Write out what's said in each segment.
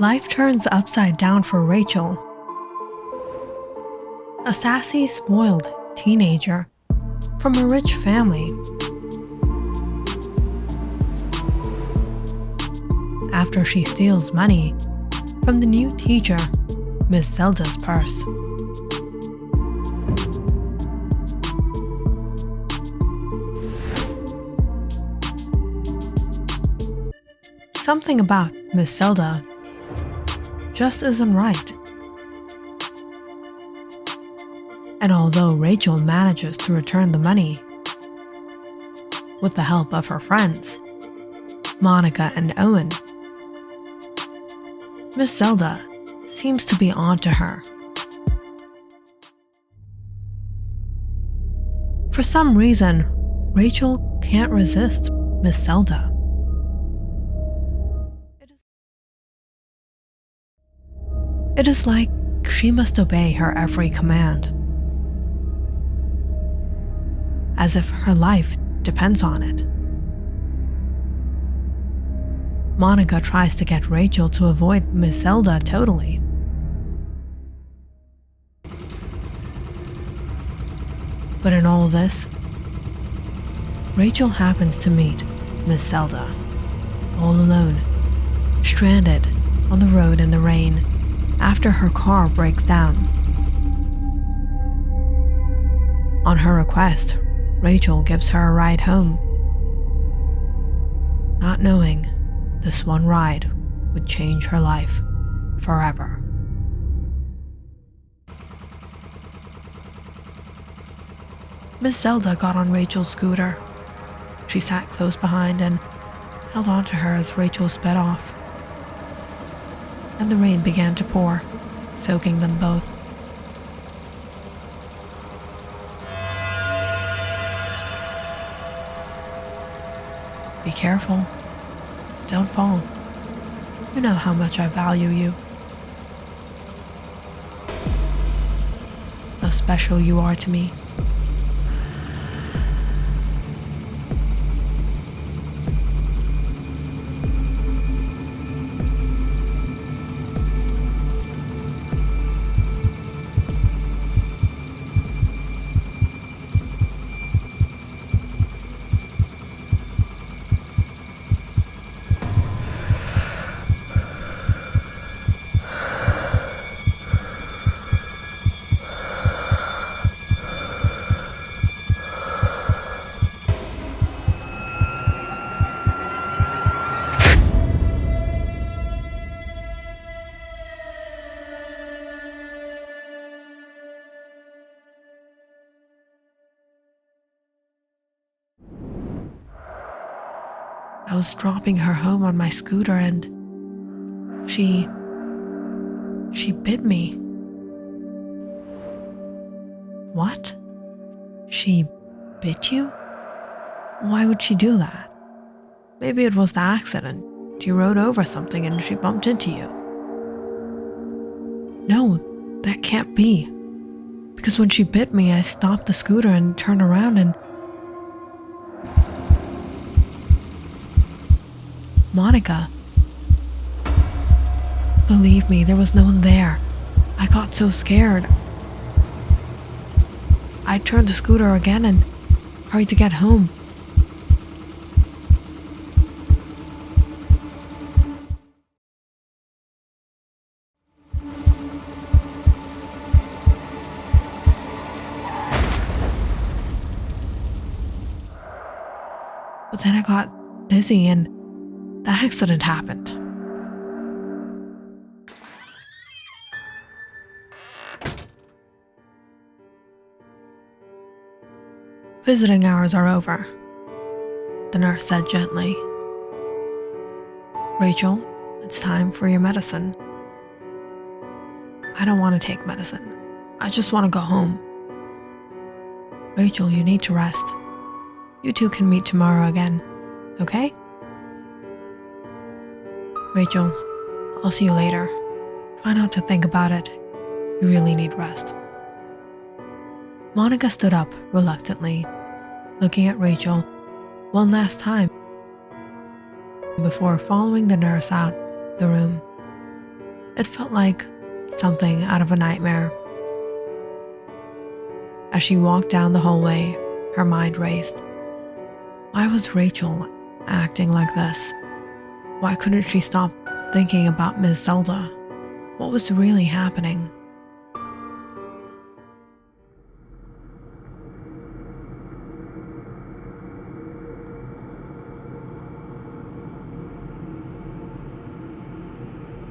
Life turns upside down for Rachel. A sassy, spoiled teenager from a rich family. After she steals money from the new teacher, Miss Zelda's purse. Something about Miss Zelda just isn't right. And although Rachel manages to return the money with the help of her friends, Monica and Owen, Miss Zelda seems to be on to her. For some reason, Rachel can't resist Miss Zelda. It is like she must obey her every command, as if her life depends on it. Monica tries to get Rachel to avoid Miss Zelda totally. But in all this, Rachel happens to meet Miss Zelda, all alone, stranded on the road in the rain after her car breaks down. On her request, Rachel gives her a ride home, not knowing this one ride would change her life forever. Miss Zelda got on Rachel's scooter. She sat close behind and held on to her as Rachel sped off. And the rain began to pour, soaking them both. Be careful. Don't fall. You know how much I value you. How special you are to me. I was dropping her home on my scooter and she bit me. What? She bit you? Why would she do that? Maybe it was the accident. You rode over something and she bumped into you. No, that can't be. Because when she bit me, I stopped the scooter and turned around and Monica. Believe me, there was no one there. I got so scared. I turned the scooter again and hurried to get home. But then I got dizzy and the accident happened. Visiting hours are over, the nurse said gently. Rachel, it's time for your medicine. I don't want to take medicine. I just want to go home. Rachel, you need to rest. You two can meet tomorrow again, okay? Rachel, I'll see you later. Try not to think about it. You really need rest. Monica stood up reluctantly, looking at Rachel one last time before following the nurse out the room. It felt like something out of a nightmare. As she walked down the hallway, her mind raced. Why was Rachel acting like this? Why couldn't she stop thinking about Miss Zelda? What was really happening?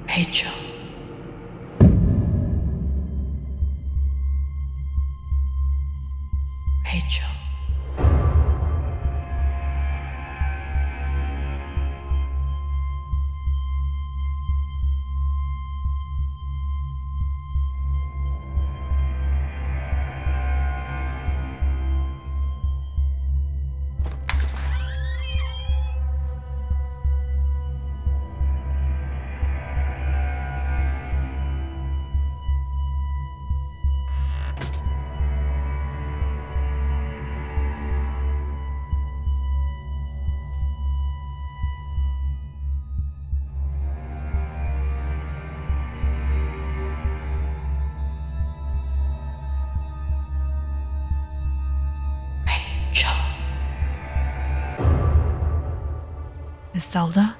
Rachel. Rachel. Miss Zelda?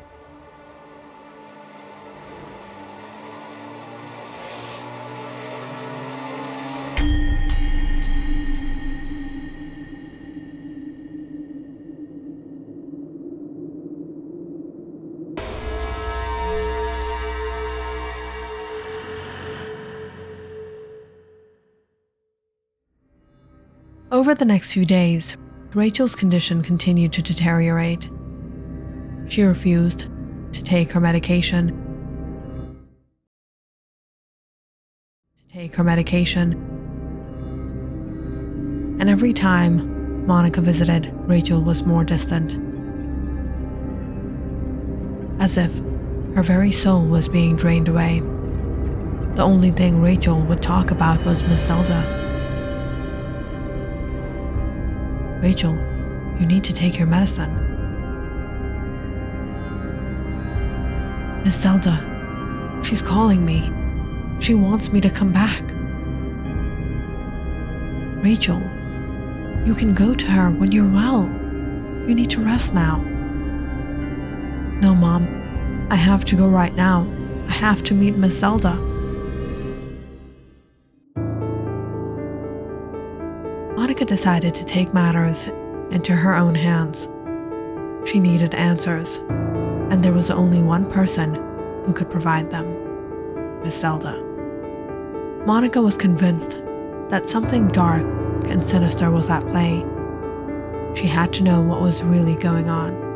Over the next few days, Rachel's condition continued to deteriorate. She refused to take her medication. And every time Monica visited, Rachel was more distant. As if her very soul was being drained away. The only thing Rachel would talk about was Miss Zelda. Rachel, you need to take your medicine. Miss Zelda, she's calling me. She wants me to come back. Rachel, you can go to her when you're well. You need to rest now. No, Mom, I have to go right now. I have to meet Miss Zelda. Monica decided to take matters into her own hands. She needed answers, and there was only one person who could provide them, Miss Zelda. Monica was convinced that something dark and sinister was at play. She had to know what was really going on.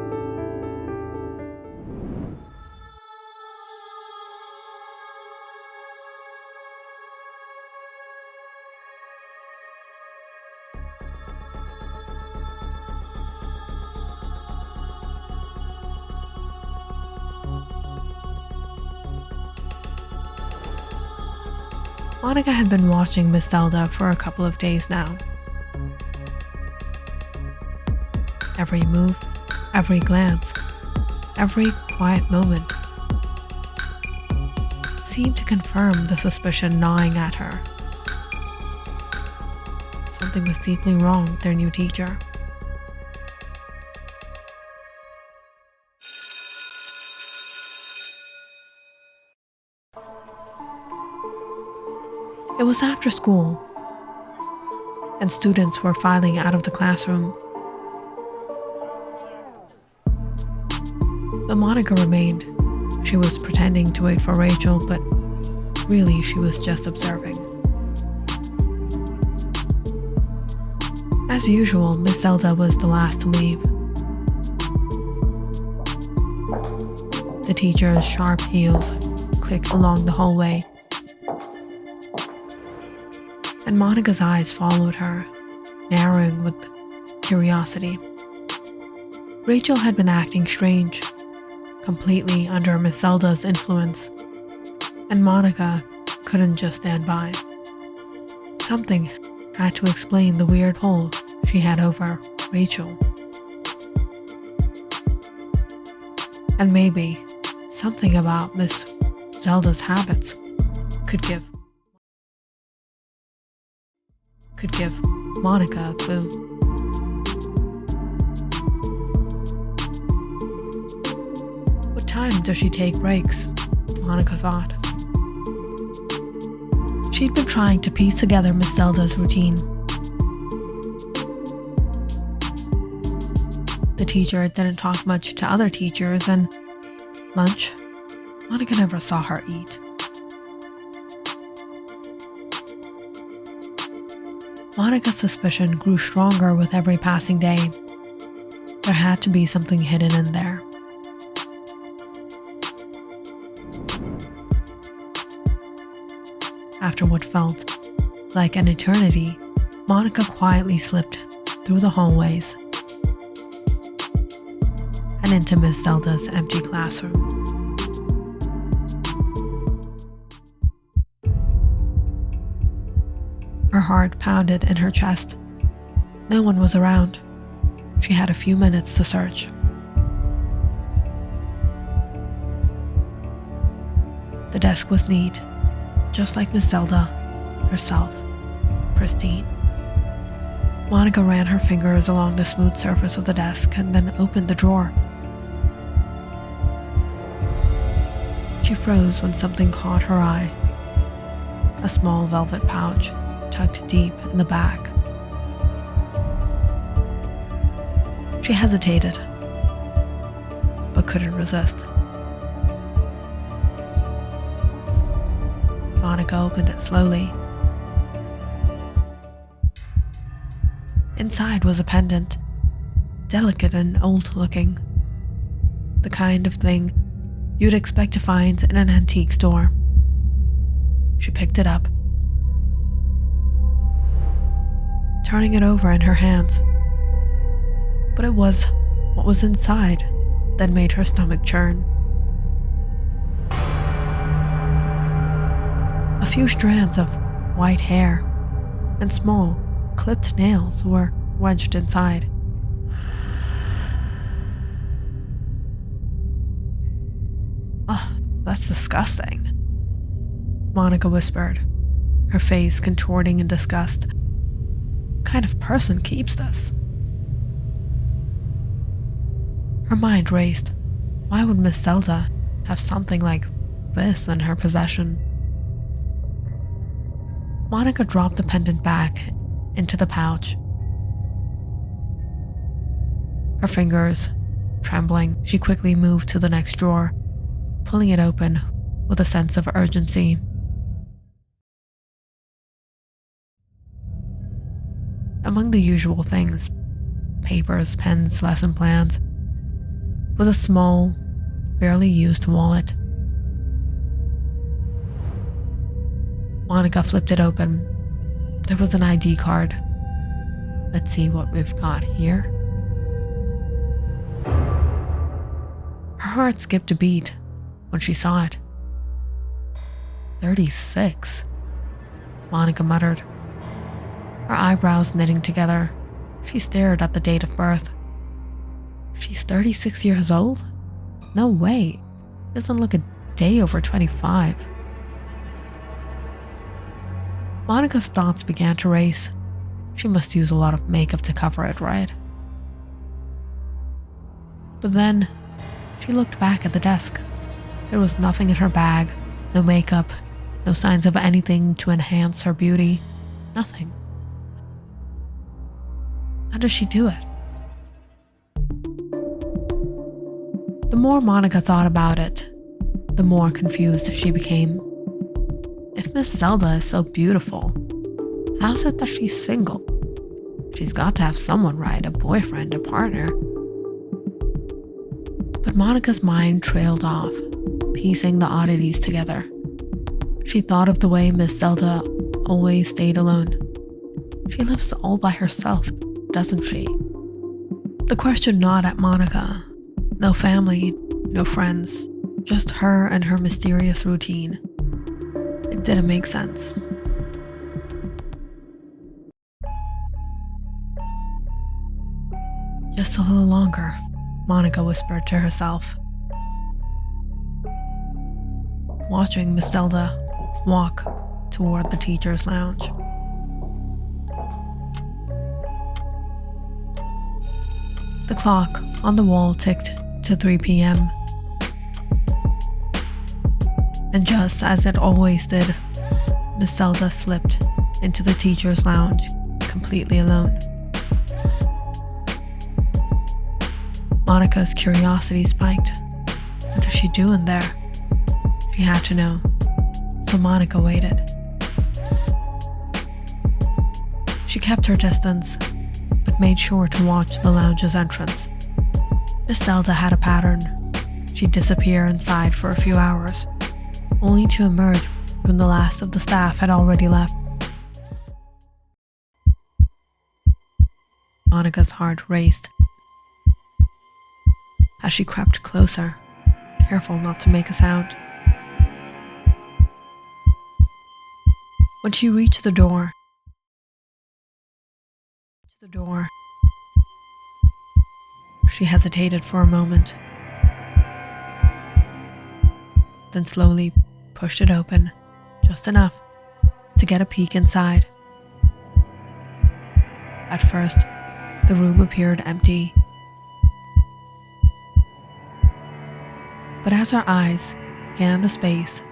Monica had been watching Miss Zelda for a couple of days now. Every move, every glance, every quiet moment seemed to confirm the suspicion gnawing at her. Something was deeply wrong with their new teacher. It was after school, and students were filing out of the classroom. But Monica remained. She was pretending to wait for Rachel, but really she was just observing. As usual, Miss Zelda was the last to leave. The teacher's sharp heels clicked along the hallway, and Monica's eyes followed her, narrowing with curiosity. Rachel had been acting strange, completely under Miss Zelda's influence, and Monica couldn't just stand by. Something had to explain the weird hold she had over Rachel. And maybe something about Miss Zelda's habits could give Monica a clue. What time does she take breaks? Monica thought. She'd been trying to piece together Miss Zelda's routine. The teacher didn't talk much to other teachers, and lunch, Monica never saw her eat. Monica's suspicion grew stronger with every passing day. There had to be something hidden in there. After what felt like an eternity, Monica quietly slipped through the hallways and into Miss Zelda's empty classroom. Her heart pounded in her chest. No one was around. She had a few minutes to search. The desk was neat, just like Miss Zelda herself, pristine. Monica ran her fingers along the smooth surface of the desk and then opened the drawer. She froze when something caught her eye. A small velvet pouch tucked deep in the back. She hesitated, but couldn't resist. Monica opened it slowly. Inside was a pendant, delicate and old-looking, the kind of thing you'd expect to find in an antique store. She picked it up, turning it over in her hands. But it was what was inside that made her stomach churn. A few strands of white hair and small, clipped nails were wedged inside. "Ugh, that's disgusting," Monica whispered, her face contorting in disgust. What kind of person keeps this? Her mind raced. Why would Miss Zelda have something like this in her possession? Monica dropped the pendant back into the pouch. Her fingers trembling, she quickly moved to the next drawer, pulling it open with a sense of urgency. Among the usual things, papers, pens, lesson plans, was a small, barely used wallet. Monica flipped it open. There was an ID card. Let's see what we've got here. Her heart skipped a beat when she saw it. 36, Monica muttered, her eyebrows knitting together. She stared at the date of birth. She's 36 years old? No way. Doesn't look a day over 25. Monica's thoughts began to race. She must use a lot of makeup to cover it, right? But then, she looked back at the desk. There was nothing in her bag, no makeup, no signs of anything to enhance her beauty. Nothing. How does she do it? The more Monica thought about it, the more confused she became. If Miss Zelda is so beautiful, how's it that she's single? She's got to have someone, right? A boyfriend, a partner. But Monica's mind trailed off, piecing the oddities together. She thought of the way Miss Zelda always stayed alone. She lives all by herself, doesn't she? The question gnawed at Monica. No family, no friends, just her and her mysterious routine. It didn't make sense. Just a little longer, Monica whispered to herself. watching Miss Zelda walk toward the teacher's lounge. The clock on the wall ticked to 3 p.m. And just as it always did, Miss Zelda slipped into the teacher's lounge completely alone. Monica's curiosity spiked. What is she doing there? She had to know, so Monica waited. She kept her distance, but made sure to watch the lounge's entrance. Miss Zelda had a pattern. She'd disappear inside for a few hours, only to emerge when the last of the staff had already left. Monica's heart raced as she crept closer, careful not to make a sound. When she reached the door, she hesitated for a moment, then slowly pushed it open, just enough to get a peek inside. At first, the room appeared empty, but as her eyes scanned the space,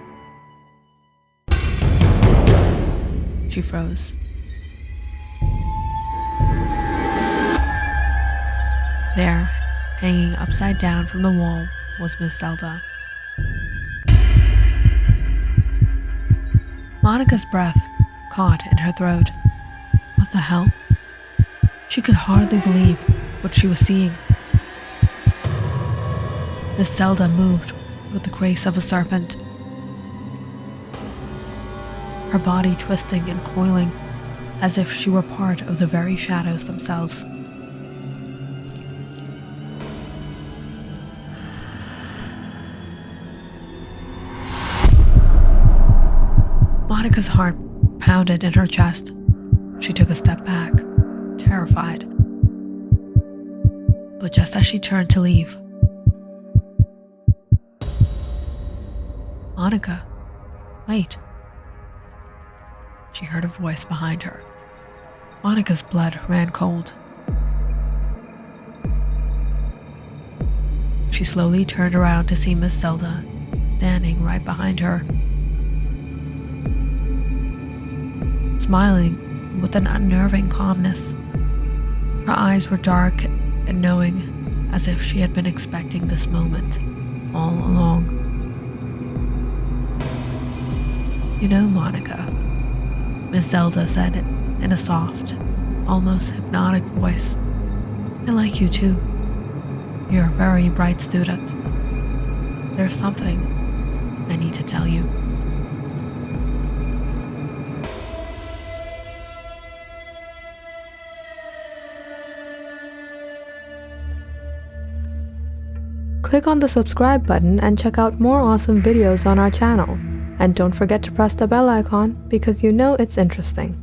she froze. There, hanging upside down from the wall, was Miss Zelda. Monica's breath caught in her throat. What the hell? She could hardly believe what she was seeing. Miss Zelda moved with the grace of a serpent, her body twisting and coiling as if she were part of the very shadows themselves. Monica's heart pounded in her chest. She took a step back, terrified. But just as she turned to leave, "Monica, wait." She heard a voice behind her. Monica's blood ran cold. She slowly turned around to see Miss Zelda standing right behind her, smiling with an unnerving calmness. Her eyes were dark and knowing, as if she had been expecting this moment all along. "You know, Monica," Miss Zelda said in a soft, almost hypnotic voice, "I like you too. You're a very bright student. There's something I need to tell you." Click on the subscribe button and check out more awesome videos on our channel. And don't forget to press the bell icon because you know it's interesting.